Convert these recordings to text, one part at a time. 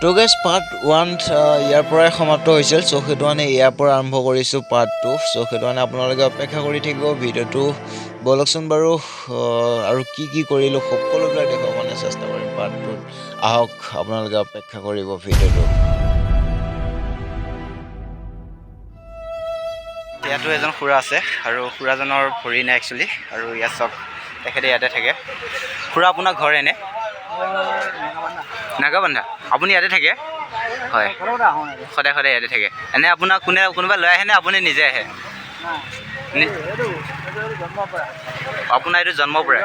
তো guys part 1 ইয়াৰ পৰাই সমাপ্ত হৈছিল। চ' সেইটো মানে ইয়াৰ পৰা আৰম্ভ কৰিছোঁ পাৰ্ট 2। চ' সেইটো মানে আপোনালোকে অপেক্ষা কৰি থাকিব ভিডিঅ'টো। ব'লকচোন বাৰু আৰু কি কৰিলোঁ সকলোবিলাক দেখুৱাব মানে চেষ্টা কৰিম পাৰ্ট 2ত। আহক আপোনালোকে অপেক্ষা কৰিব ভিডিঅ'টো। ইয়াতো এজন খুৰা আছে আৰু খুৰাজনৰ ভৰি নাই একচুৱেলি, আৰু ইয়াত চব তেখেতে ইয়াতে থাকে। খুৰা আপোনাৰ ঘৰ এনে নাগাবান্ধা? আপুনি ইয়াতে থাকে? হয়, সদায় ইয়াতে থাকে। এনে আপোনাক কোনোবা লৈ আহেনে আপুনি নিজে আহে? আপোনাৰ এইটো জন্মৰ পৰা?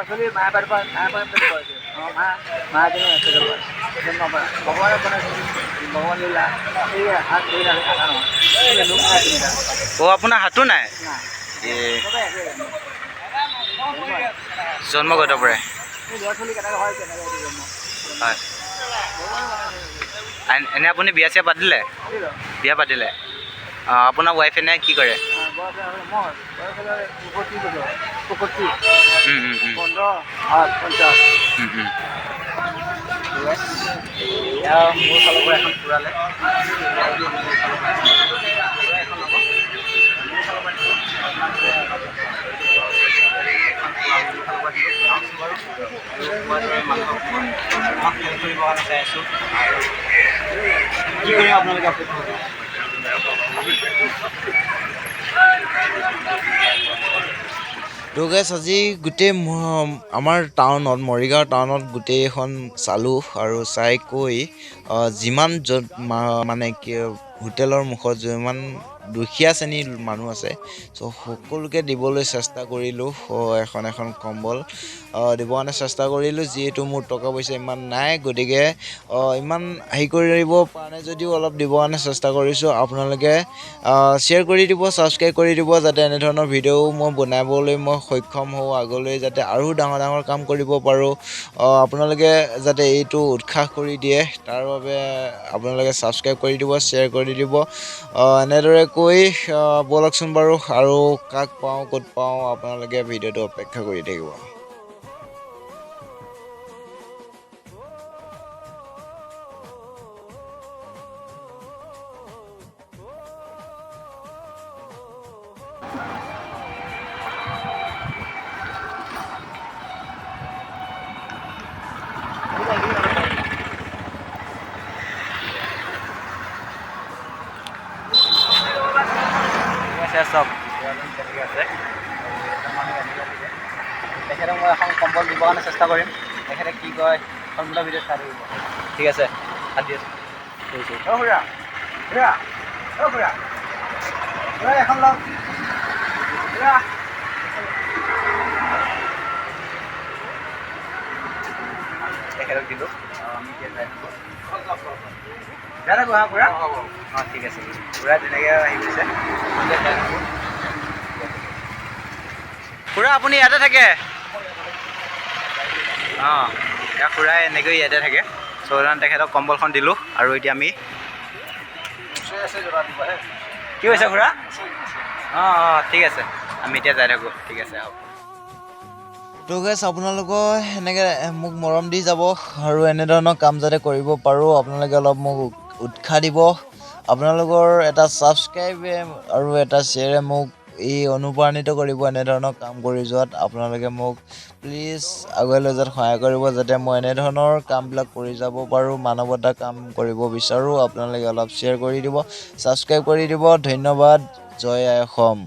অ' আপোনাৰ হাতো নাই? জন্মগত পৰাই? হয়। এনে আপুনি বিয়া চিয়া পাতিলে? বিয়া পাতিলে? আপোনাৰ ৱাইফ এনে কি কৰে? মোৰ ফালৰ পৰা এখন ফুৰালে। কি কৰিম আপোনালোকে তো গাইজ আজি গোটেই আমাৰ টাউনত মৰিগাঁও টাউনত গোটেইখন চালোঁ আৰু চাই কৈ যিমান য'ত মানে কি হোটেলৰ মুখত যিমান দুখীয়া শ্ৰেণীৰ মানুহ আছে চ' সকলোকে দিবলৈ চেষ্টা কৰিলোঁ। এখন কম্বল দিব কাৰণে চেষ্টা কৰিলোঁ, যিহেতু মোৰ টকা পইচা ইমান নাই, গতিকে ইমান হেৰি কৰিব পৰা নাই যদিও অলপ দিব কাৰণে চেষ্টা কৰিছোঁ। আপোনালোকে শ্বেয়াৰ কৰি দিব, ছাবস্ক্ৰাইব কৰি দিব, যাতে এনেধৰণৰ ভিডিঅ' মই বনাবলৈ মই সক্ষম হওঁ, আগলৈ যাতে আৰু ডাঙৰ কাম কৰিব পাৰোঁ। আপোনালোকে যাতে এইটো উৎসাহ কৰি দিয়ে, তাৰ বাবে আপোনালোকে ছাবস্ক্ৰাইব কৰি দিব, শ্বেয়াৰ কৰি দিব। এনেদৰে কৈ ব'লকচোন বাৰু আৰু কাক পাওঁ ক'ত পাওঁ আপোনালোকে ভিডিঅ'টো অপেক্ষা কৰি থাকিব। চব আছে, তেখেতক মই এখন কম্বল দিবৰ কাৰণে চেষ্টা কৰিম। তেখেতে কি কয় সম্পূৰ্ণ ভিডিঅ' চাই থাকিব। ঠিক আছে, আদি আছোঁ। এখন লওক। তেখেতক দিলোঁ। আমি এতিয়া যাই থাকোঁ। খুৰা অঁ ঠিক আছে, খুৰা তেনেকৈ আহি গৈছে। খুৰা আপুনি ইয়াতে থাকে? অঁ, এতিয়া খুৰাই এনেকৈ ইয়াতে থাকে। চ' তেখেতক কম্বলখন দিলোঁ আৰু এতিয়া আমি কি হৈছে খুৰা? অঁ ঠিক আছে, আমি এতিয়া যাই থাকোঁ। ঠিক আছে হ'ব। তো গাইজ আপোনালোকৰ এনেকৈ মোক মৰম দি যাব আৰু এনেধৰণৰ কাম যাতে কৰিব পাৰোঁ, আপোনালোকে অলপ মোক উৎসাহ দিব। আপোনালোকৰ এটা ছাবস্ক্ৰাইবে আৰু এটা শ্বেয়াৰে মোক অনুপ্ৰাণিত কৰিব এনেধৰণৰ কাম কৰি যোৱাত। আপোনালোকে মোক প্লিজ আগুৱাই লৈ যোৱাত সহায় কৰিব, যাতে মই এনেধৰণৰ কামবিলাক কৰি যাব পাৰোঁ, মানৱতাৰ কাম কৰিব বিচাৰোঁ। আপোনালোকে অলপ শ্বেয়াৰ কৰি দিব, ছাবস্ক্ৰাইব কৰি দিব। ধন্যবাদ। জয় আই অসম।